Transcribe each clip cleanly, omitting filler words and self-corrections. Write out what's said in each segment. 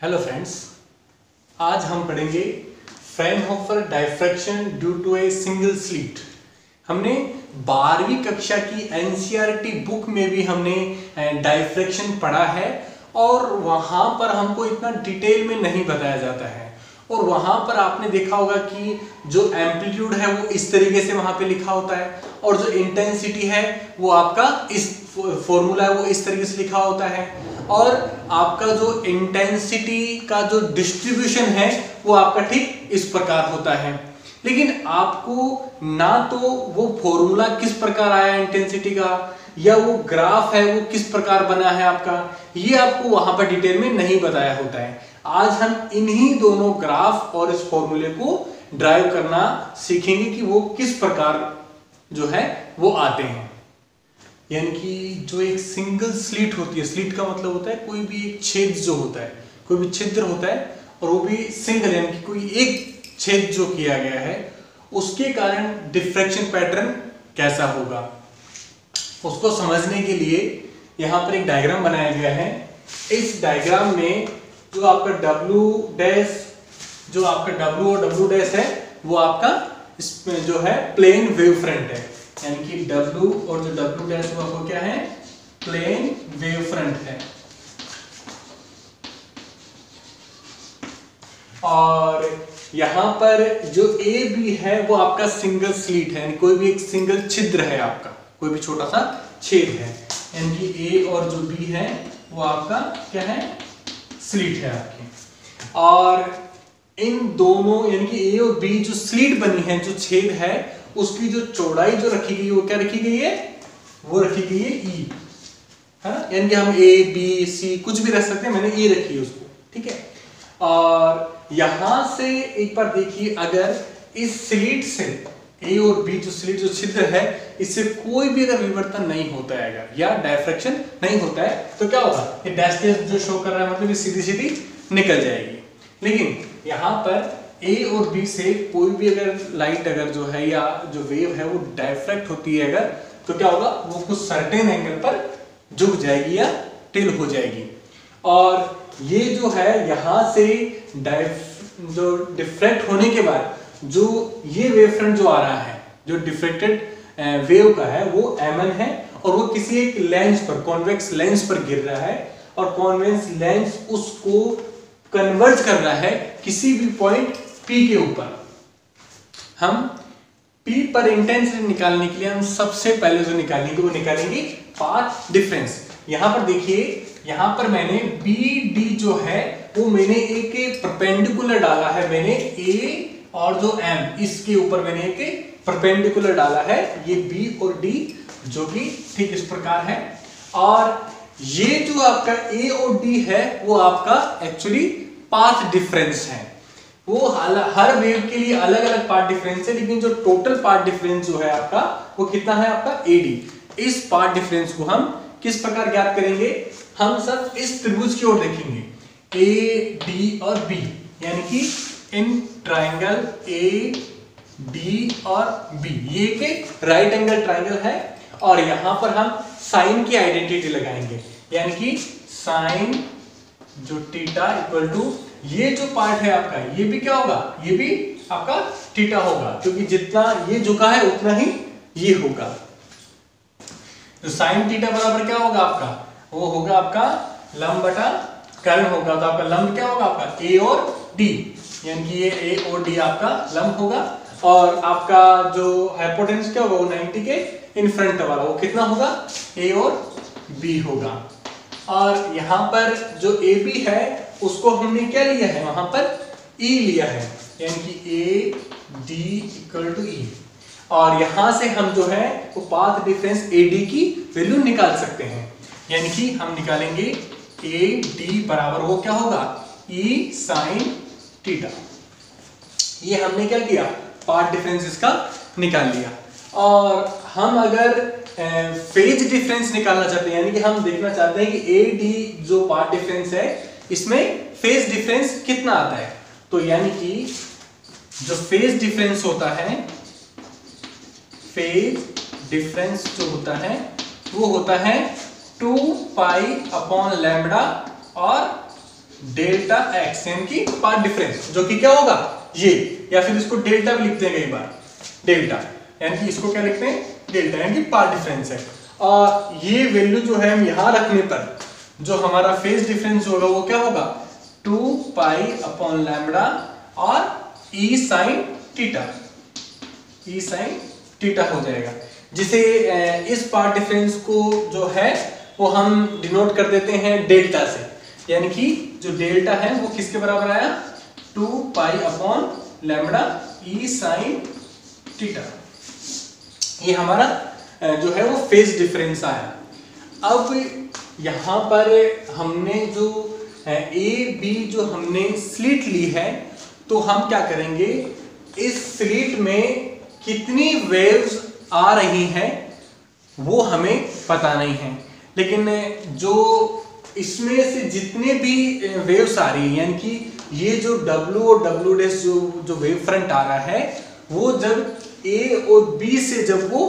Hello friends, आज हम पढ़ेंगे Fraunhofer diffraction due to a single slit. हमने 12वीं कक्षा की एनसीईआरटी बुक में भी हमने डायफ्रैक्शन पढ़ा है और वहां पर हमको इतना डिटेल में नहीं बताया जाता है। और वहां पर आपने देखा होगा कि जो एम्पलीट्यूड है वो इस तरीके से वहां पे लिखा होता है और जो इंटेंसिटी है वो आपका इस फॉर्मूला है वो इस तरीके से लिखा होता है और आपका जो इंटेंसिटी का जो डिस्ट्रीब्यूशन है वो आपका ठीक इस प्रकार होता है। लेकिन आपको ना तो वो फॉर्मूला किस प्रकार आया इंटेंसिटी का या वो ग्राफ है वो किस प्रकार बना है आपका, ये आपको वहां पर डिटेल में नहीं बताया होता है। आज हम इन्हीं दोनों ग्राफ और इस फॉर्मूले को ड्राइव करना सीखेंगे कि वो किस प्रकार जो है वो आते हैं। यानी कि जो एक सिंगल स्लिट होती है, स्लिट का मतलब होता है कोई भी एक छेद जो होता है, कोई भी छिद्र होता है और वो भी सिंगल, यानी कि कोई एक छेद जो किया गया है उसके कारण डिफ्रैक्शन पैटर्न कैसा होगा, उसको समझने के लिए यहाँ पर एक डायग्राम बनाया गया है। इस डायग्राम में जो आपका W डैश, जो आपका W और W डैश है वो आपका इसमें जो है प्लेन वेव फ्रंट है, यानी कि W और जो W डैश वो आपको क्या है, प्लेन वेव फ्रंट है। और यहाँ पर जो A B है वो आपका सिंगल स्लिट है, यानी कोई भी एक सिंगल छिद्र है आपका, कोई भी छोटा सा छेद है, यानी कि A और जो B है वो आपका क्या है, स्लिट है आपकी। और इन दोनों यानी कि A और B जो स्लिट बनी है, जो छेद है उसकी जो चौड़ाई जो रखी गई है वो क्या रखी गई है, वो रखी गई है E, है ना। यानी कि हम A B C कुछ भी रख सकते हैं, मैंने E रखी है उसको, ठीक है। और यहां से एक बार देखिए, अगर इस स्लिट से A और B जो स्लिट जो छिद्र है इससे कोई भी अगर विवर्तन नहीं होता है अगर या डायफ्रैक्शन नहीं होता है तो क्या होगा, ये डैश डैश जो शो कर रहा है मतलब ये सीधी सीधी निकल जाएगी। लेकिन यहाँ पर A और B से कोई भी अगर लाइट अगर जो है या जो वेव है वो डायफ्रैक्ट होती है अगर, तो क्या होगा, वो कुछ सर्टेन एंगल पर झुक जाएगी या टिल हो जाएगी। और ये जो है यहाँ से जो डिफ्रैक्ट होने के बाद जो ये वेव फ्रंट जो आ रहा है, जो डिफ्रैक्टेड वेव का है वो M1 है और वो किसी एक लेंस पर, कॉन्वेक्स लेंस पर गिर रहा है और कॉन्वेक्स लेंस उसको कन्वर्ज कर रहा है किसी भी पॉइंट P के ऊपर। हम P पर इंटेंसिटी निकालने के लिए हम सबसे पहले जो निकालेंगे वो निकालेंगे पाथ डिफरेंस। यहां पर देखिए, यहां पर मैंने BD जो है वो मैंने एक परपेंडिकुलर डाला है, मैंने A और जो M इसके ऊपर मैंने एक परपेंडिकुलर डाला है, ये B और D जो कि ठीक इस प्रकार है। और ये जो आपका A और D है वो आपका एक्चुअली पाथ डिफरेंस है। वो हर वेव के लिए अलग अलग पाथ डिफरेंस है, लेकिन जो टोटल पाथ डिफरेंस जो है आपका वो कितना है, आपका AD। इस पाथ डिफरेंस को हम किस प्रकार ज्ञात करेंगे, हम सब इस त्रिभुज की ओर देखेंगे A D और B, यानी कि इन ट्राइंगल A D और B, ये एक राइट एंगल ट्राइंगल है। और यहां पर हम साइन की आइडेंटिटी लगाएंगे, यानी कि साइन जो थीटा इक्वल टू ये जो पार्ट है आपका, ये भी क्या होगा, ये भी आपका थीटा होगा, क्योंकि जितना ये झुका है उतना ही ये होगा। तो साइन थीटा बराबर क्या होगा आपका, वो होगा आपका लंब बटा कर्ण होगा। तो आपका लंब क्या होगा, आपका A और D, यानी कि ये A और D आपका लंब होगा। और आपका जो हाइपोटेन्यूज क्या होगा, वो 90 के इन फ्रंट वाला वो कितना होगा, A और B होगा। और यहां पर जो AB है उसको हमने क्या लिया है, वहां पर E लिया है, यानी कि AD इक्वल टू E। और यहां से हम जो है वो पाथ डिफरेंस AD की वैल्यू निकाल सकते हैं, यानी कि हम निकालेंगे AD बराबर वो क्या होगा, E साइन थीटा। ये हमने क्या किया, पाथ डिफरेंस इसका निकाल लिया। और हम अगर फेज डिफरेंस निकालना चाहते हैं, यानी कि हम देखना चाहते हैं कि AD जो पाथ डिफरेंस है इसमें फेज डिफरेंस कितना आता है, तो यानी कि जो फेज डिफरेंस होता है, फेज डिफरेंस जो होता है वो होता है 2 पाई अपॉन लैम्बडा और डेल्टा एक्स यानी कि पाथ डिफरेंस, जो कि क्या होगा ये, या फिर इसको डेल्टा भी लिखते हैं कई बार, डेल्टा यानी कि इसको क्या लिखते हैं डेल्टा यानी कि पाथ डिफरेंस है। और ये वैल्यू जो है हम यहां रखने पर जो हमारा फेज डिफरेंस होगा वो क्या होगा 2 पाई अपॉन लैम्बडा और ई साइन थीटा, ई साइन थीटा हो जाएगा, जिसे इस पाथ डिफरेंस को जो है वो हम डिनोट कर देते हैं डेल्टा से, यानी कि जो डेल्टा है वो किसके बराबर आया 2 पाई अपॉन लैम्बडा ई साइन थीटा। ये हमारा जो है वो फेज डिफरेंस आया। अब यहां पर हमने जो ए बी जो हमने स्लिट ली है, तो हम क्या करेंगे, इस स्लिट में कितनी वेव्स आ रही हैं वो हमें पता नहीं है, लेकिन जो इसमें से जितने भी वेव्स आ रही है, यानी कि ये जो W और W डैश जो वेव फ्रंट आ रहा है, वो जब A और B से जब वो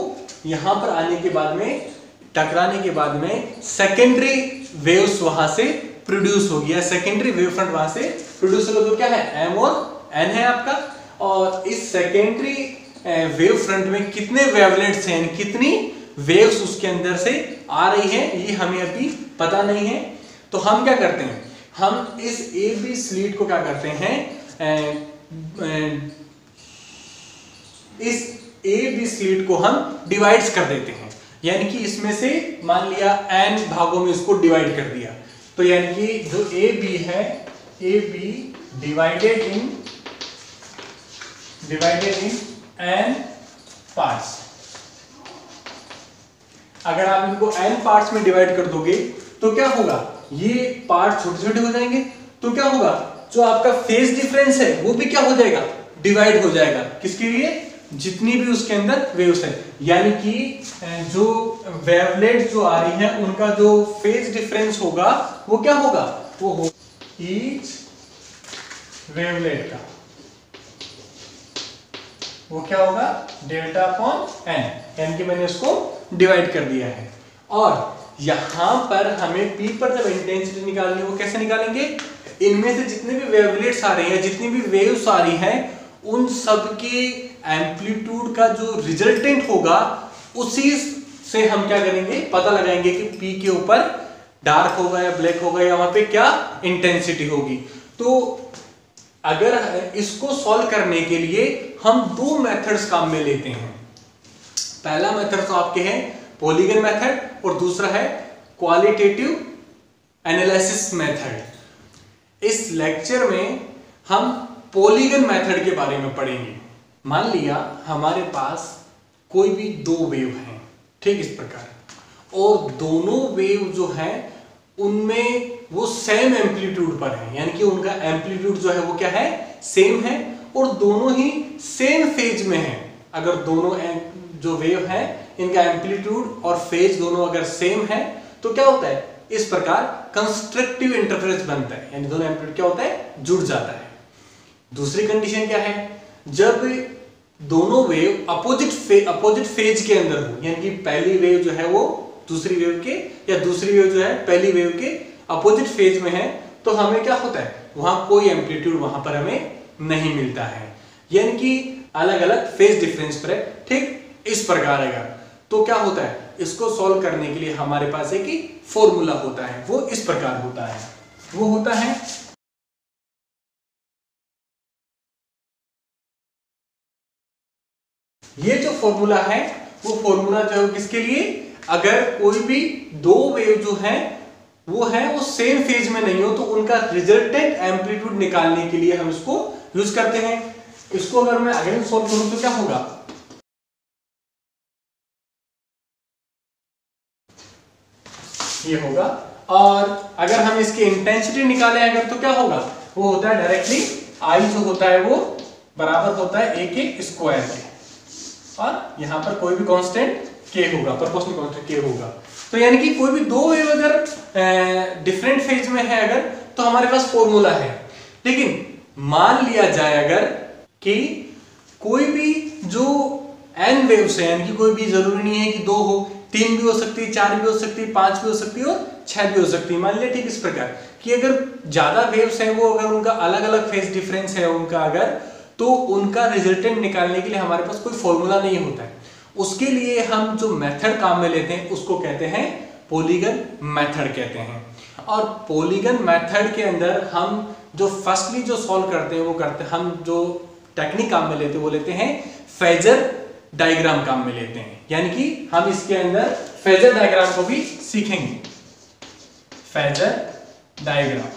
यहां पर आने के बाद में टकराने के बाद में सेकेंडरी वेव्स वहां से प्रोड्यूस होगी, या सेकेंडरी वेव फ्रंट वहां से प्रोड्यूस होगा, तो क्या है M और N है आपका। और इस सेकेंडरी वेव फ्रंट में कितने वेवलेट्स हैं, कितनी वेव्स उसके अंदर से आ रही हैं, ये हमें अभी पता नहीं है। तो हम क्या करते हैं, हम इस ए बी स्लिट को क्या करते हैं, इस ए बी स्लिट को हम डिवाइड्स कर देते हैं, यानी कि इसमें से मान लिया n भागों में इसको डिवाइड कर दिया, तो यानी कि जो ए बी है, A B divided in n parts. अगर आप इनको n पार्ट्स में डिवाइड कर दोगे तो क्या होगा, ये पार्ट छोटे छोटे हो जाएंगे, तो क्या होगा, जो आपका फेज डिफरेंस है वो भी क्या हो जाएगा, डिवाइड हो जाएगा, किसके लिए, जितनी भी उसके अंदर वेव्स है, यानी कि जो वेवलेट जो आ रही है उनका जो फेज डिफरेंस होगा वो क्या होगा, वो हो ईच वेवलेट का वो क्या होगा डेल्टा अपॉन एन, यानी कि मैंने इसको डिवाइड कर दिया है। और यहां पर हमें P पर जब इंटेंसिटी निकालनी है वो कैसे निकालेंगे, इनमें से जितने भी वेवलेट्स आ रही हैं, जितनी भी वेव्स आ रही हैं, उन सब के एम्पलीट्यूड का जो रिजल्टेंट होगा उसी से हम क्या करेंगे, पता लगाएंगे कि P के ऊपर डार्क होगा या ब्लैक होगा, या वहां पे क्या इंटेंसिटी होगी। तो अगर इसको सॉल्व करने के लिए हम दो मेथड्स काम में लेते हैं। पहला मेथड तो आपके हैं पॉलीगन मेथड और दूसरा है क्वालिटेटिव एनालिसिस मेथड। इस लेक्चर में हम पॉलीगन मेथड के बारे में पढ़ेंगे। मान लिया हमारे पास कोई भी दो वेव हैं, ठीक इस प्रकार, और दोनों वेव जो है उनमें वो सेम एम्पलीट्यूड पर है, यानी कि उनका एम्पलीट्यूड जो है वो क्या है, सेम है, और दोनों ही सेम फेज में है। अगर दोनों जो वेव है इनका एम्पलीट्यूड और फेज दोनों अगर सेम है तो क्या होता है, इस प्रकार कंस्ट्रक्टिव इंटरफेरेंस बनता है, यानी दोनों एम्पलीट्यूड क्या होता है, जुड़ जाता है। दूसरी कंडीशन क्या है, जब दोनों वेव अपोजिट फेज के अंदर हो, यानी कि पहली वेव जो है वो दूसरी वेव के, या दूसरी वेव जो है पहली वेव के अपोजिट फेज में है, तो हमें क्या होता है, वहां कोई एम्पलीट्यूड वहां पर हमें नहीं मिलता है, यानी कि अलग अलग फेज डिफरेंस पर है। ठीक इस प्रकार है। तो क्या होता है, इसको सॉल्व करने के लिए हमारे पास एक ही फॉर्मूला होता है, वो इस प्रकार होता है, वो होता है ये जो फॉर्मूला है वो फॉर्मूला जो है किसके लिए, अगर कोई भी दो वेव जो है वो सेम फेज में नहीं हो तो उनका रिजल्टेंट एम्पलीट्यूड निकालने के लिए हम इसको यूज करते हैं। इसको अगर मैं अगेन सॉल्व करूं तो क्या होगा, ये होगा, और अगर हम इसकी इंटेंसिटी निकालें अगर तो क्या होगा, वो होता है डायरेक्टली आई जो होता है वो बराबर होता है ए के स्क्वायर के, और यहां पर कोई भी कांस्टेंट के होगा, प्रोपोर्शनल कांस्टेंट के होगा। तो यानी कि कोई भी दो वेव अगर डिफरेंट फेज में है अगर, तो हमारे पास फॉर्मूला है। लेकिन मान लिया जाए अगर कि कोई भी जो n वेव्स है, यानी कि कोई भी जरूरी नहीं है कि दो हो, तीन भी हो सकती है, चार भी हो सकती है, पांच भी हो सकती है और छह भी हो सकती है, मान लिया ठीक इस प्रकार कि अगर ज्यादा वेव्स हैं वो अगर उनका अलग अलग फेज डिफरेंस है उनका अगर, तो उनका रिजल्टेंट निकालने के लिए हमारे पास कोई फॉर्मूला नहीं होता है। उसके लिए हम जो मेथड काम में लेते हैं उसको कहते हैं पॉलीगन मेथड कहते हैं। और पॉलीगन मेथड के अंदर हम जो फर्स्टली जो सॉल्व करते हैं वो करते हैं, हम जो टेक्निक काम में लेते हैं वो लेते हैं फेजर डायग्राम काम में लेते हैं। यानी कि हम इसके अंदर फेजर डायग्राम को भी सीखेंगे। फेजर डायग्राम,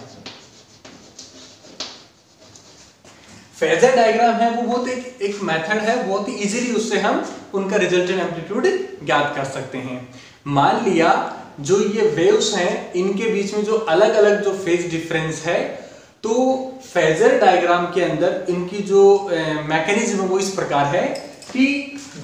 फेजर डायग्राम है वो बहुत एक मेथड है, बहुत ही इजीली उससे हम उनका रिजल्टेंट एम्पलीट्यूड ज्ञात कर सकते हैं। मान लिया जो ये वेव्स हैं इनके बीच में जो अलग अलग जो फेज डिफरेंस है, तो फेजर डायग्राम के अंदर इनकी जो मैकेनिज्म है वो इस प्रकार है कि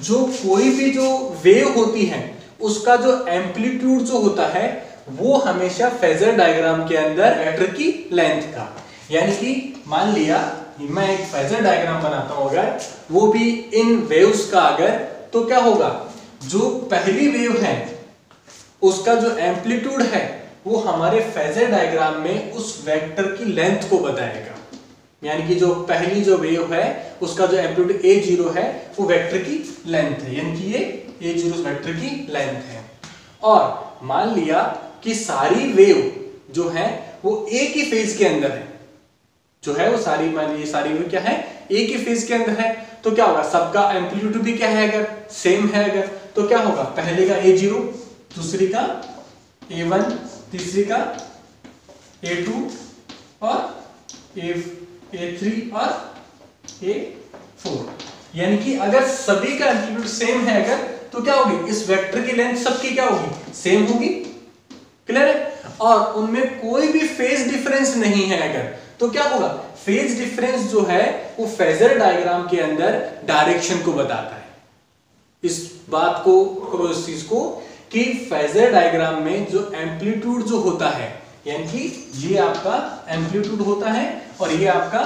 जो कोई भी जो वेव होती है उसका जो एम्पलीट्यूड जो होता है वो हमेशा फेजर डायग्राम के अंदर वेक्टर की लेंथ का, यानी कि मान लिया मैं एक फेजर डायग्राम बनाता हूं अगर, वो भी इन वेव्स का अगर, तो क्या होगा, जो पहली वेव है उसका जो एम्पलीट्यूड है वो हमारे फेजर डायग्राम में उस वेक्टर की लेंथ को बताएगा। यानी कि जो पहली जो वेव है उसका जो एम्पलीट्यूड a0 है वो वेक्टर की लेंथ है, यानी कि ये a0 वेक्टर की लेंथ है। और मान लिया कि सारी वेव जो है वो एक ही फेज के अंदर है, जो है वो सारी, मान लीजिए सारी वेव क्या है, एक ही फेज के अंदर है, तो क्या होगा, सबका एम्पलीट्यूड भी क्या है, अगर सेम है अगर, तो क्या होगा, पहले का a0, दूसरी का a1, तीसरी का a2 और a3 और a4। यानी कि अगर सभी का एम्पलीट्यूड सेम है अगर, तो क्या होगी, इस वेक्टर की लेंथ सबकी क्या होगी, सेम होगी। क्लियर है? और उनमें कोई भी फेज डिफरेंस नहीं है अगर, तो क्या होगा, फेज डिफरेंस जो है वो फेजर डायग्राम के अंदर डायरेक्शन को बताता है। इस बात को, इस चीज को, कि फेजर डायग्राम में जो एम्पलीट्यूड जो होता है, यानी कि ये आपका एम्पलीट्यूड होता है और ये आपका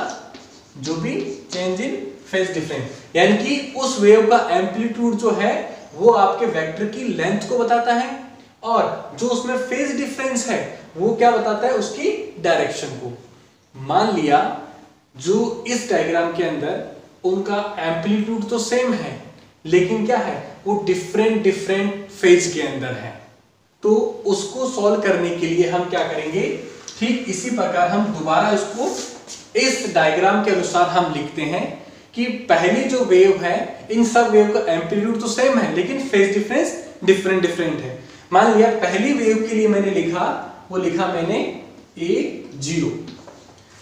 जो भी चेंज इन फेज डिफरेंस, यानी कि उस वेव का एम्पलीट्यूड जो है वो आपके वेक्टर की लेंथ को बताता है, और जो उसमें फेज डिफरेंस है वो क्या बताता है, उसकी डायरेक्शन को। मान लिया जो इस डायग्राम के अंदर उनका एम्पलीट्यूड तो सेम है, लेकिन क्या है, वो डिफरेंट फेज के अंदर है, तो उसको सॉल्व करने के लिए हम क्या करेंगे, ठीक इसी प्रकार हम दोबारा इसको इस डायग्राम के अनुसार हम लिखते हैं कि पहली जो वेव है इन सब वेव का एम्पलीट्यूड तो सेम है लेकिन फेज डिफरेंस डिफरेंट है। मान लिया पहली वेव के लिए मैंने लिखा, वो लिखा मैंने a0,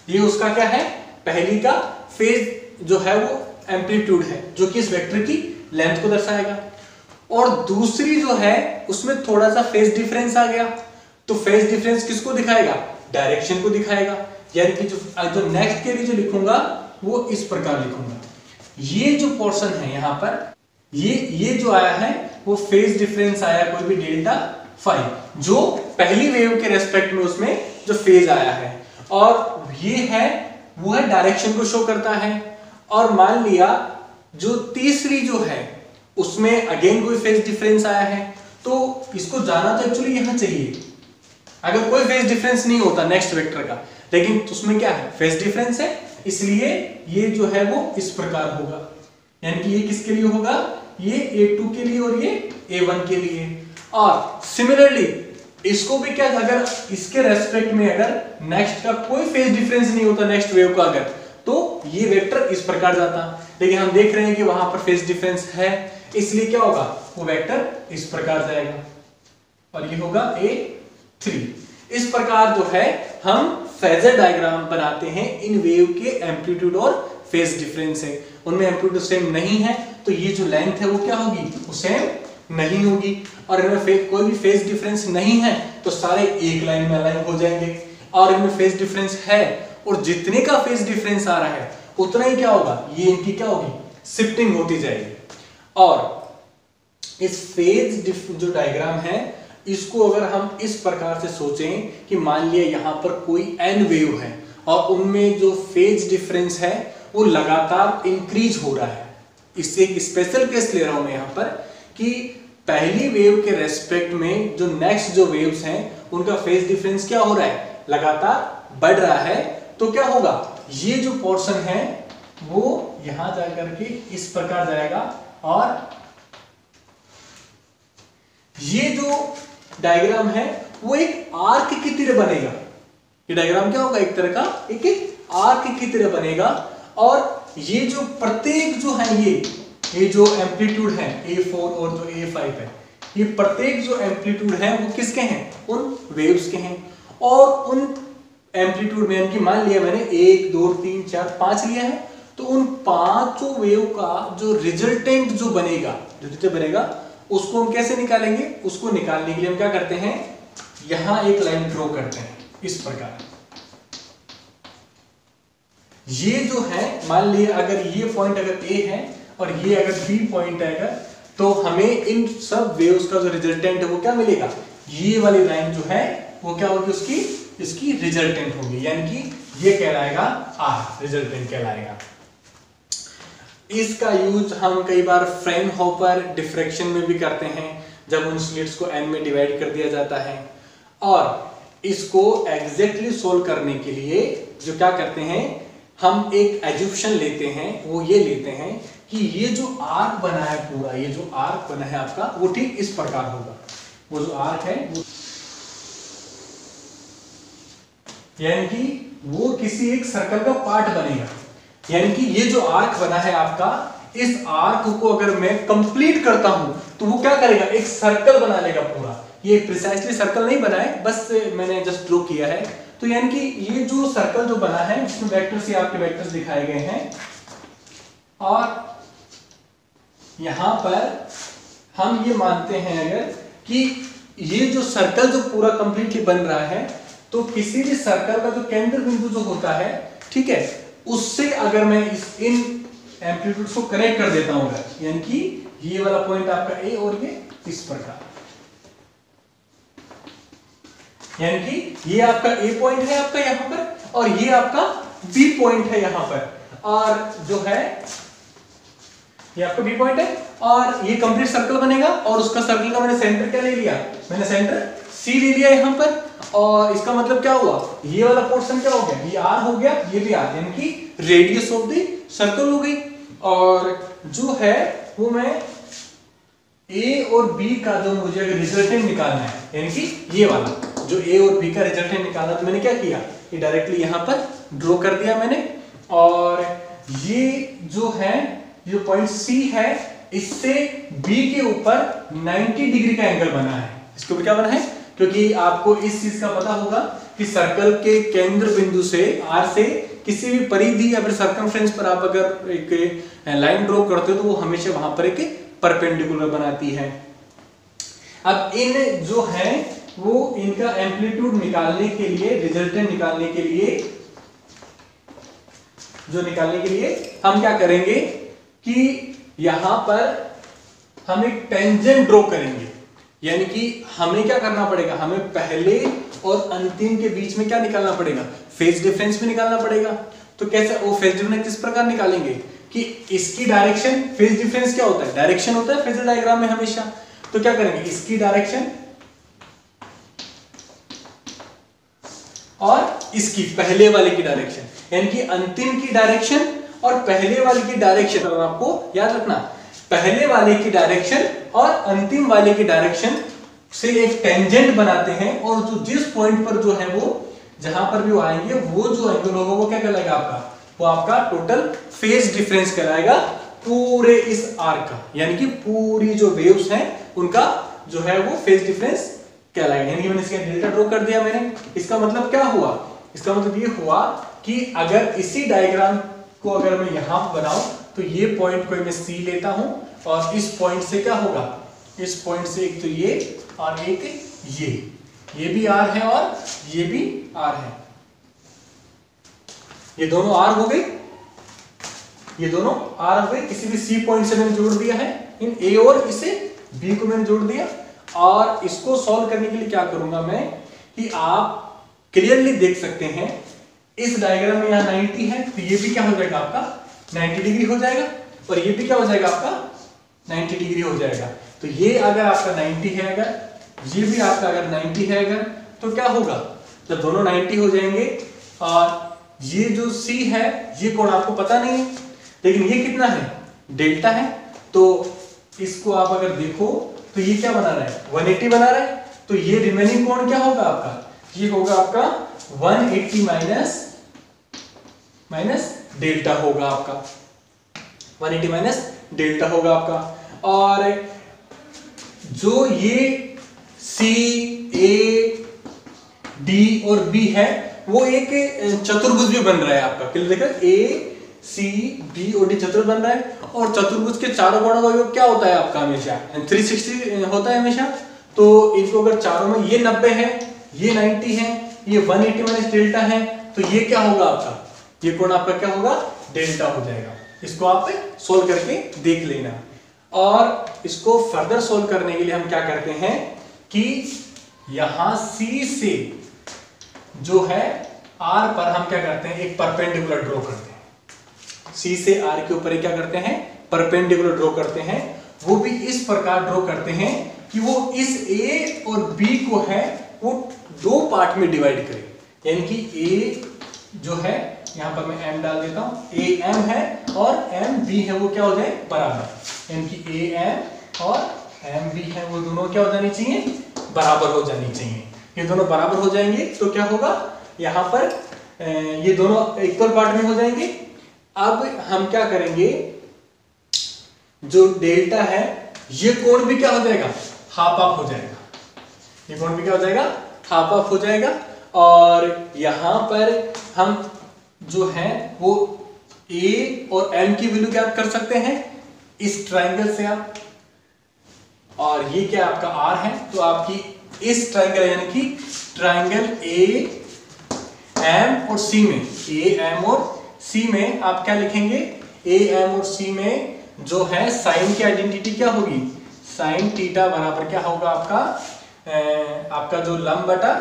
ये उसका क्या है, पहली का फेज जो है वो एम्पलीट्यूड है जो कि इस वेक्टर की लेंथ को दर्शाएगा, और दूसरी जो है उसमें थोड़ा सा फेज डिफरेंस आ गया, तो फेज डिफरेंस किसको दिखाएगा, डायरेक्शन को दिखाएगा। यानी कि जो नेक्स्ट के लिए जो लिखूंगा वो इस प्रकार लिखूंगा, ये जो पोर्शन है यहां पर, ये जो आया है वो फेज डिफरेंस आया कोई भी डेल्टा फाई, जो पहली वेव के रेस्पेक्ट में उसमें जो फेज आया है, और ये है वो है डायरेक्शन को शो करता है। और मान लिया जो तीसरी जो है उसमें अगेन कोई फेज डिफरेंस आया है, तो इसको जाना तो एक्चुअली यहां चाहिए अगर कोई फेज डिफरेंस नहीं होता नेक्स्ट वेक्टर का, लेकिन उसमें क्या है, फेज डिफरेंस है, इसलिए ये जो है वो इस प्रकार होगा। यानी कि ये किसके लिए होगा, ये a2 के लिए और ये a1 के लिए। और सिमिलरली इसको भी क्या, अगर इसके रेस्पेक्ट में अगर नेक्स्ट का कोई फेज डिफरेंस नहीं होता नेक्स्ट वेव का अगर, तो ये वेक्टर इस प्रकार जाता, लेकिन हम देख रहे हैं कि वहां पर फेज डिफरेंस है, इसलिए क्या होगा, वो वेक्टर इस प्रकार जाएगा और ये होगा a3। इस प्रकार जो है हम फेजर डायग्राम बनाते हैं इन वेव के एम्पलीट्यूड और फेज डिफरेंस है। उनमें एम्पलीट्यूड सेम नहीं है तो ये जो लेंथ है वो क्या होगी, वो सेम नहीं होगी, और इनमें कोई भी फेज डिफरेंस नहीं है तो सारे एक लाइन में अलाइन हो जाएंगे, और इनमें फेज डिफरेंस है और जितने का फेज डिफरेंस आ रहा है उतना ही क्या होगा, ये इनकी क्या होगी, शिफ्टिंग होती जाएगी। और इस फेज जो डायग्राम है इसको अगर हम इस प्रकार से सोचें कि मान लिया यहां पर कोई n वेव है और उनमें जो फेज डिफरेंस है वो लगातार इंक्रीज हो रहा है। इससे एक स्पेशल केस ले रहा हूं मैं यहां पर कि पहली वेव के रेस्पेक्ट में जो नेक्स्ट जो वेव्स हैं उनका फेज डिफरेंस क्या हो रहा है, लगातार बढ़ रहा है, तो क्या होगा, ये जो पोर्शन है वो यहां जाकर के इस प्रकार जाएगा और ये जो डायग्राम है वो एक आर्क की तरह बनेगा। ये डायग्राम क्या होगा, एक तरह का एक आर्क की तरह बनेगा। और ये जो प्रत्येक जो है ये जो एम्पलीट्यूड है A4 और जो A5 है, ये प्रत्येक जो एम्पलीट्यूड है वो किसके हैं, उन वेव्स के हैं। और उन एम्पलीट्यूड में, यानी मान लिया मैंने 1 2 3 4 5 लिया है, तो उन पांचों वेव का जो रिजल्टेंट जो बनेगा, उसको हम कैसे निकालेंगे, उसको निकालने के लिए हम क्या करते हैं, यहां एक लाइन ड्रॉ करते हैं इस प्रकार। ये जो है, मान लिया अगर ये पॉइंट अगर A है और ये अगर B पॉइंट है अगर, तो हमें इन सब वेव्स का जो रिजल्टेंट है वो क्या मिलेगा, ये वाली लाइन जो है वो क्या होगी, उसकी इसकी रिजल्टेंट होगी, यानी कि ये कहलाएगा R, रिजल्टेंट कहलाएगा। इसका यूज हम कई बार फ्रेनहोफर डिफ्रैक्शन में भी करते हैं, जब उन स्लिट्स को n में डिवाइड कर दिया जाता है। और इसको एग्जैक्टली सोल्व करने के लिए जो क्या करते हैं, हम एक एज्यूप्शन लेते हैं, वो ये लेते हैं कि ये जो आर्क बना है पूरा, ये जो आर्क बना है आपका, वो ठीक इस प्रकार होगा। वो जो आर्क है वो, यानी कि वो किसी एक सर्कल का पार्ट बनेगा। यानी कि ये जो आर्क बना है आपका, इस आर्क को अगर मैं कंप्लीट करता हूं तो वो क्या करेगा, एक सर्कल बना लेगा पूरा। ये प्रिसाइसली सर्कल नहीं बना है, बस मैंने जस्ट ड्रॉ किया है। तो यानी कि ये जो सर्कल जो बना है, जिसमें वेक्टर्स ही आपके वेक्टर्स दिखाए गए हैं, और यहां पर हम ये मानते हैं अगर कि ये जो सर्कल जो पूरा कंप्लीटली बन रहा है, तो किसी भी सर्कल का जो केंद्र बिंदु जो होता है, ठीक है, उससे अगर मैं इन एम्पलीट्यूड को कनेक्ट कर देता हूं, यानी कि ये वाला पॉइंट आपका A और ये इस प्रकार, यानी कि ये आपका A पॉइंट है आपका यहां पर, और ये आपका B पॉइंट है यहां पर, और जो है ये आपका B पॉइंट है, और ये कंप्लीट सर्कल बनेगा। और उसका सर्कल का मैंने सेंटर क्या ले लिया, मैंने सेंटर C ले लिया यहां पर। और इसका मतलब क्या हुआ, ये वाला पोर्शन क्या हो गया, ये R हो गया, ये भी R, यानी कि रेडियस ऑफ द सर्कल हो गई। और जो है वो मैं A और B का जो मुझे अगर रिजल्टेंट निकालना है, यानी कि ये वाला जो A और B का रिजल्टेंट निकालना, तो मैंने क्या किया, ये डायरेक्टली यहां पर ड्रॉ कर दिया मैंने। और ये जो है, जो पॉइंट C है, इससे B के ऊपर 90 डिग्री का एंगल बना है। इसके ऊपर क्या बना है, क्योंकि आपको इस चीज का पता होगा कि सर्कल के केंद्र बिंदु से R से किसी भी परिधि या फिर सर्कमफ्रेंस पर आप अगर एक लाइन ड्रॉ करते हो, तो वो हमेशा वहां पर एक परपेंडिकुलर बनाती है। अब इन जो है वो इनका एम्पलीट्यूड निकालने के लिए, रिजल्टेंट निकालने के लिए हम क्या करेंगे कि यहां पर हम एक टेंजेंट ड्रॉ करेंगे। यानी कि हमें क्या करना पड़ेगा, हमें पहले और अंतिम के बीच में क्या निकालना पड़ेगा, फेज डिफरेंस भी निकालना पड़ेगा। तो कैसे वो फेज डिफरेंस किस प्रकार निकालेंगे कि इसकी डायरेक्शन, फेज डिफरेंस क्या होता है, डायरेक्शन होता है फेजर डायग्राम में हमेशा। तो क्या करेंगे, इसकी डायरेक्शन और इसकी पहले वाले की डायरेक्शन, यानी कि अंतिम की डायरेक्शन और पहले वाले की डायरेक्शन, और आपको याद रखना पहले वाले की डायरेक्शन और अंतिम वाले की डायरेक्शन से एक टेंजेंट बनाते हैं। और जो जिस पॉइंट पर जो है वो जहां पर भी वो आएंगे, वो जो एंगल होगा वो क्या कहलाएगा आपका, वो आपका टोटल फेज डिफरेंस कहलाएगा पूरे इस आर्क का। यानी कि पूरी जो वेव्स हैं उनका जो है वो फेज डिफरेंस कहलाएगा। यानी कि मैंने इसका डेल्टा ड्रॉ कर दिया मैंने। इसका मतलब क्या हुआ, इसका मतलब ये हुआ कि अगर इसी डायग्राम को अगर मैं यहां बनाऊं, तो ये पॉइंट को मैं C लेता हूं, और इस पॉइंट से क्या होगा, इस पॉइंट से एक तो ये और एक ये भी R है और ये भी R है, ये दोनों R हो गए, ये दोनों R हो गए। किसी भी C पॉइंट से मैंने जोड़ दिया है इन A और इसे B को मैंने जोड़ दिया। और इसको सॉल्व करने के लिए क्या करूंगा मैं कि आप क्लियरली देख सकते हैं इस डायग्राम में यहाँ 90 है, तो ये भी क्या हो जाएगा आपका 90 डिग्री हो जाएगा, और ये भी क्या हो जाएगा आपका 90 डिग्री हो जाएगा। तो ये अगर आपका 90 है, अगर ये भी आपका अगर 90 है अगर, तो क्या होगा, जब दोनों 90 हो जाएंगे और ये जो C है ये कोण आपको पता नहीं है, लेकिन ये कितना है, डेल्टा है। तो इसको आप अगर देखो तो ये क्या बना रहा है, 180 बना रहा है। तो ये रिमेनिंग कोण क्या होगा आपका, ये होगा आपका 180 माइनस डेल्टा होगा आपका, 180 माइनस डेल्टा होगा आपका। और जो ये C, A, D और B है वो एक चतुर्भुज भी बन रहा है आपका। क्लियर देखा, A, C, B और D चतुर्भुज बन रहा है। और चतुर्भुज के चारों कोणों का योग क्या होता है आपका, हमेशा 360 होता है हमेशा। तो इनको अगर चारों में ये 90 है, ये 90 है, ये 180 माइनस डेल्टा है, तो ये क्या होगा आपका, ये कोण आपका क्या होगा, डेल्टा हो जाएगा। इसको आप सोल्व करके देख लेना। और इसको फर्दर सोल्व करने के लिए हम क्या करते हैं कि यहां C से जो है R पर हम क्या करते हैं, एक परपेंडिकुलर ड्रॉ करते हैं। C से R के ऊपर क्या करते हैं, परपेंडिकुलर ड्रॉ करते हैं। वो भी इस प्रकार ड्रॉ करते हैं कि वो इस A और B को है वो दो पार्ट में डिवाइड करे। यानी कि A जो है, यहां पर मैं M डाल देता हूं, AM है और MB है वो क्या हो जाए, बराबर। यानी कि AM और MB है वो दोनों क्या हो जानी चाहिए, बराबर हो जानी चाहिए। ये दोनों बराबर हो जाएंगे तो क्या होगा, यहां पर ये दोनों इक्वल पार्ट में हो जाएंगे। अब हम क्या करेंगे, जो डेल्टा है ये कोण भी क्या हो जाएगा, हाफ ऑफ हो जाएगा। ये कोण भी क्या हो जाएगा, हाफ ऑफ हो जाएगा। और यहां पर हम जो है वो A और M की वैल्यू क्या कर सकते हैं, इस ट्राइंगल से आप। और ये क्या आपका R है, तो आपकी इस ट्राइंगल यानी कि ट्राइंगल AM और C में, AM और C में आप क्या लिखेंगे, AM और C में जो है साइन की आइडेंटिटी क्या होगी, साइन थीटा बराबर क्या होगा आपका, आपका जो लंब बटा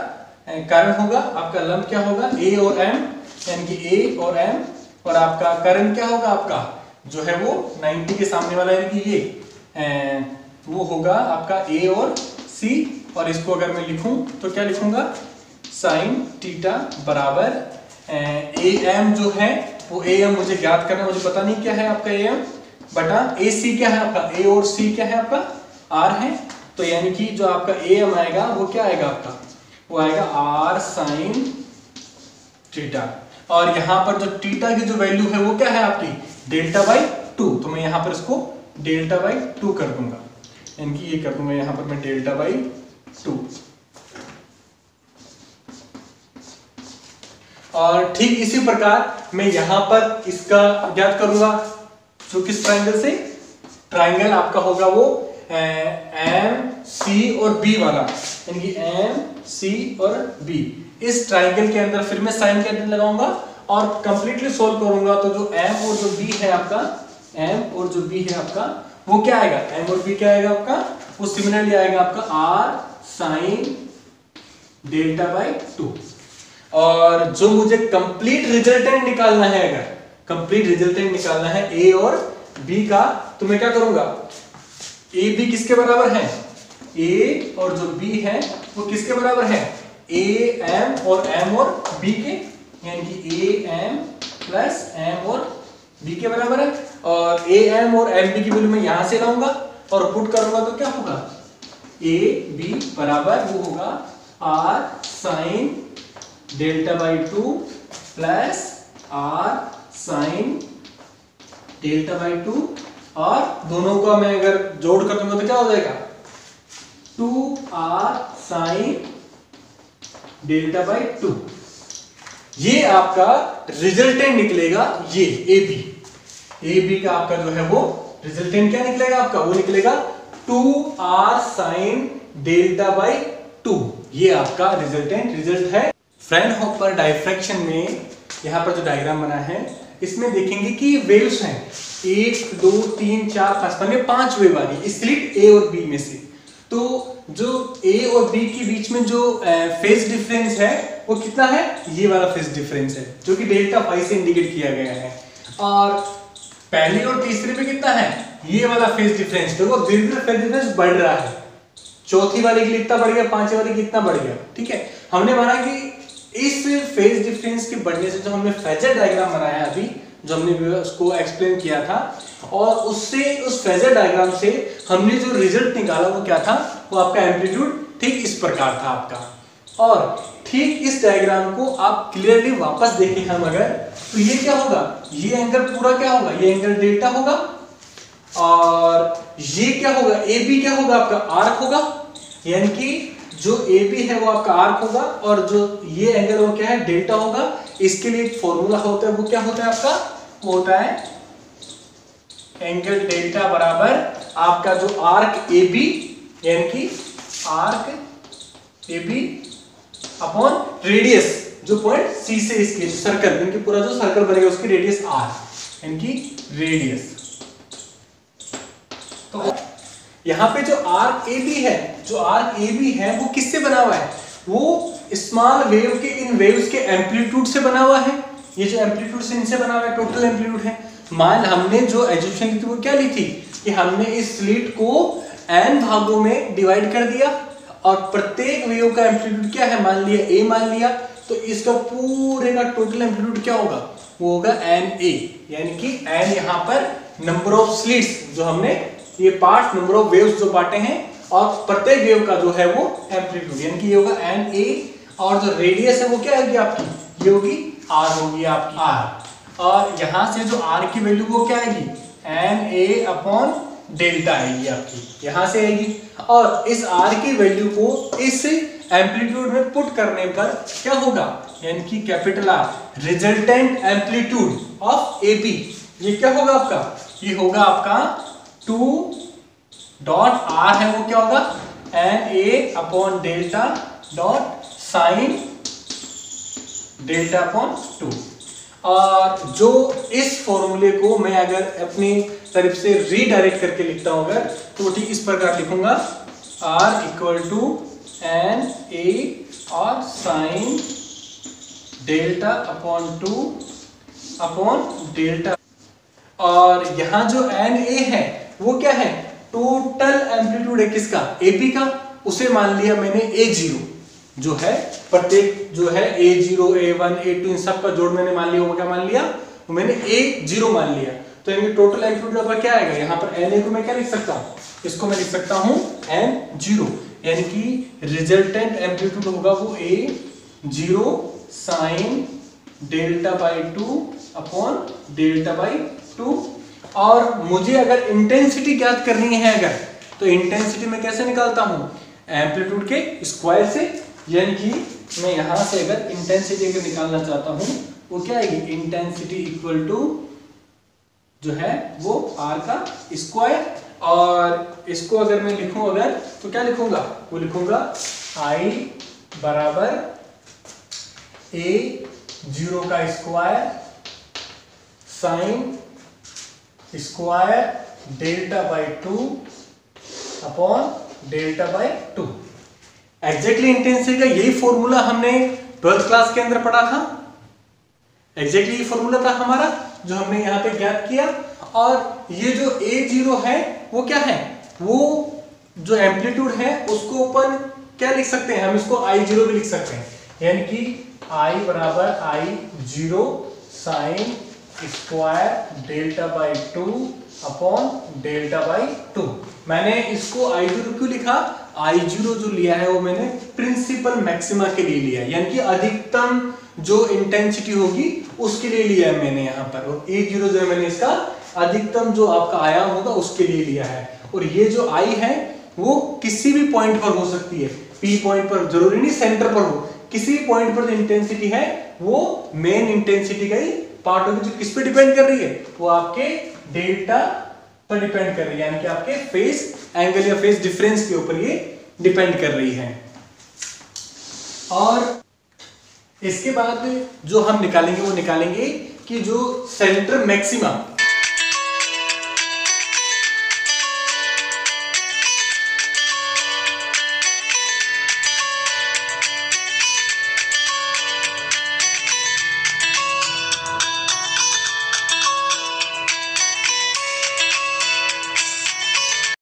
कर्ण होगा, आपका लंब क्या होगा A और M, यानी कि A और M, और आपका कर्ण क्या होगा आपका जो है वो 90 के सामने वाला, यानी कि ये वो होगा आपका A और C। और इसको अगर मैं लिखूं तो क्या लिखूंगा, साइन थीटा बराबर AM जो है वो AM मुझे ज्ञात करना, मुझे पता नहीं क्या है आपका AM, बटा AC क्या है आपका, A और C क्या है आपका, R है। तो यानी कि जो आपका AM आएगा वो क्या आएगा आपका, वो आएगा R साइन थीटा। और यहां पर जो थीटा की जो वैल्यू है वो क्या है आपकी, डेल्टा बाई 2। तो मैं यहां पर इसको डेल्टा बाई 2 कर दूंगा, यानी कि ये कर दूंगा यहां पर मैं डेल्टा बाई 2। और ठीक इसी प्रकार मैं यहां पर इसका ज्ञात करूंगा, जो किस ट्राइंगल से, ट्राइंगल आपका होगा वो M, C और B वाला, यानी कि M, C और B। इस ट्राइंगल के अंदर फिर मैं साइन कैंडल लगाऊंगा और कंप्लीटली सोल्व करूंगा। तो जो M और जो B है आपका, M और जो B है आपका वो क्या आएगा, M और B क्या आएगा आपका, वो सिमिलरली आएगा आपका R साइन डेल्टा बाई 2। और जो मुझे कंप्लीट रिजल्टेंट निकालना है, अगर कंप्लीट रिजल्टेंट निकालना है A और B का, तो मैं क्या करूंगा, A B किसके बराबर है, A और जो B है वो किसके बराबर है, A M और M और B के, यानी कि A M प्लस M और B के बराबर है। और A M और M B की वैल्यू मैं यहां से लाऊंगा और पुट करूंगा तो क्या होगा, A B बराबर वो होगा R sine delta by 2 plus R sine delta by 2, और दोनों का मैं अगर जोड़ कर दूंगा तो क्या हो जाएगा, 2R साइन डेल्टा बाई 2। ये आपका रिजल्टेंट निकलेगा, ये AB का आपका जो है वो रिजल्टेंट क्या निकलेगा आपका, वो निकलेगा 2R साइन डेल्टा बाई 2। ये आपका रिजल्ट है। फ्राउनहोफर डायफ्रैक्शन में यहाँ पर जो डायग्राम बना है इसमें देखेंगे कि वेव्स हैं 1 2 3 4 5 5 वेव आ रही है स्लिट A और B में से। तो जो A और B के बीच में जो फेज डिफरेंस है वो कितना है, ये वाला फेज डिफरेंस है जो कि डेल्टा फाई से इंडिकेट किया गया है। और पहली और तीसरी पे कितना है, ये वाला फेज डिफरेंस, देखो धीरे धीरे फेज डिफरेंस बढ़ रहा है। चौथी वाले के लिए इतना बढ़ गया, पांचवी वाले के इतना बढ़ गया। ठीक है, हमने माना कि इस फेज डिफरेंस के बढ़ने से जो हमने फेजर डायग्राम बनाया अभी, जो हमने उसको एक्सप्लेन किया था, और उससे उस फेजर डायग्राम से हमने जो रिजल्ट निकाला वो क्या था, वो आपका एम्पलीट्यूड ठीक इस प्रकार था आपका। और ठीक इस डायग्राम को आप क्लियरली वापस देखें हम अगर, तो ये क्या होगा, ये एंगल पूरा क्या होगा, ये एंगल डेल्टा होगा, और ये क्या होगा, ए बी क्या होगा, आपका आर्क होगा, यानी कि जो ए बी है वो आपका आर्क होगा, और जो ये एंगल वो क्या है, डेल्टा होगा। इसके लिए एक फॉर्मूला होता है, वो क्या होता है आपका, वो होता है एंगल डेल्टा बराबर आपका जो आर्क ए बी, यानी कि arc A B upon radius, जो पॉइंट सी से इसके सर्कल, इनके पूरा जो सर्कल बनेगा उसकी रेडियस आर, यानी कि रेडियस। तो यहां पे जो आर्क ए बी है, जो आर्क ए बी है वो किससे बना हुआ है, वो स्मॉल वेव के इन वेव्स के एम्पलीट्यूड से बना हुआ है। ये जो एम्पलीट्यूड से इनसे बना हुआ है, टोटल एम्पलीट्यूड है। मान हमने जो एजुकेशन ली थी वो क्या ली थी, कि हमने इस स्लिट को n भागों में डिवाइड कर दिया, और प्रत्येक वेव का एम्पलीट्यूड क्या है, मान लिया a मान लिया, तो इसका पूरे का टोटल एम्पलीट्यूड क्या होगा, वो होगा NA, यानी कि n यहाँ पर नंबर ऑफ स्लिट्स, जो हमने ये पार्ट नंबर ऑफ वेव्स जो बांटे हैं, और प्रत्येक वेव का जो है वो एम्पलीट्यूड, यानी कि ये होगा NA, और जो रेडियस है वो क्या आएगी आपकी, ये होगी R होगी आपकी R, और यहां से जो R की वैल्यू वो क्या आएगी, NA अपॉन डेल्टा आएगी आपकी, यहां से आएगी। और इस R की वैल्यू को इस एम्पलीट्यूड में पुट करने पर क्या होगा, यानी कि capital R, resultant amplitude of AP, ये क्या होगा आपका, ये होगा आपका 2 डॉट R है वो क्या होगा, NA upon delta dot sine delta upon 2। और जो इस फॉर्मूले को मैं अगर अपनी तरफ से रीडायरेक्ट करके लिखता हूं अगर, तो ठीक इस प्रकार लिखूंगा, R इक्वल टू NA और sine delta upon 2 upon delta, और यहां जो NA है वो क्या है, टोटल एम्पलीट्यूड है किसका, AP का, उसे मान लिया मैंने A0, जो है प्रत्येक जो है A0 A1 A2 इन सब का जोड़ मैंने मान लिया, वो क्या मान लिया, वो मैंने A0 मान लिया। तो यानी टोटल एम्पलीट्यूड आपका क्या आएगा, यहाँ पर NA को मैं क्या लिख सकता हूँ, इसको मैं लिख सकता हूँ N0, यानी कि रिजल्टेंट एम्पलीट्यूड होगा वो A0 sine delta by 2 upon delta by 2। और मुझे अगर इंटेंसिटी ज्ञात करनी है अगर, तो इंटेंसिटी मैं कैसे निकालता हूं, एम्पलीट्यूड के स्क्वायर से, यानी कि मैं यहां से अगर इंटेंसिटी अगर निकालना चाहता हूं वो क्या आएगी, इंटेंसिटी इक्वल टू जो है वो R का स्क्वायर, और इसको अगर मैं लिखूं अगर, तो क्या लिखूंगा, वो लिखूंगा I बराबर A0 का square sine square delta by 2 upon delta by 2। Exactly intensity का यही फॉर्मूला हमने 12th क्लास के अंदर पढ़ा था, एग्जैक्टली ये फॉर्मूला था हमारा जो हमने यहाँ पे ज्ञात किया। और ये जो A0 है वो क्या है, वो जो एम्पलीट्यूड है उसको अपन क्या लिख सकते हैं, हम इसको I0 भी लिख सकते हैं, यानी कि I बराबर I0 sine square delta by 2 upon delta by 2। मैंने इसको I0 क्यों लिखा, I0 जो लिया है वो मैंने प्रिंसिपल मैक्सिमा के लिए लिया है, यानी कि अधिकतम जो इंटेंसिटी होगी उसके लिए लिया है मैंने यहाँ पर, और A0 जो है मैंने इसका अधिकतम जो आपका आयाम होगा उसके लिए लिया है। और ये जो I है वो किसी भी पॉइंट पर हो सकती है, P पॉइंट पर, जरूरी नहीं सेंटर पर हो, किसी भी पॉइंट पर जो इंटेंसिटी है वो मेन इंटेंसिटी का ही पार्ट होगी, जो किस पे डिपेंड कर रही है, वो आपके डेल्टा पर डिपेंड कर रही है, यानी कि आपके फेस एंगल या फेस डिफरेंस के ऊपर ये डिपेंड कर रही है। और इसके बाद जो हम निकालेंगे वो निकालेंगे कि जो सेंटर मैक्सिमा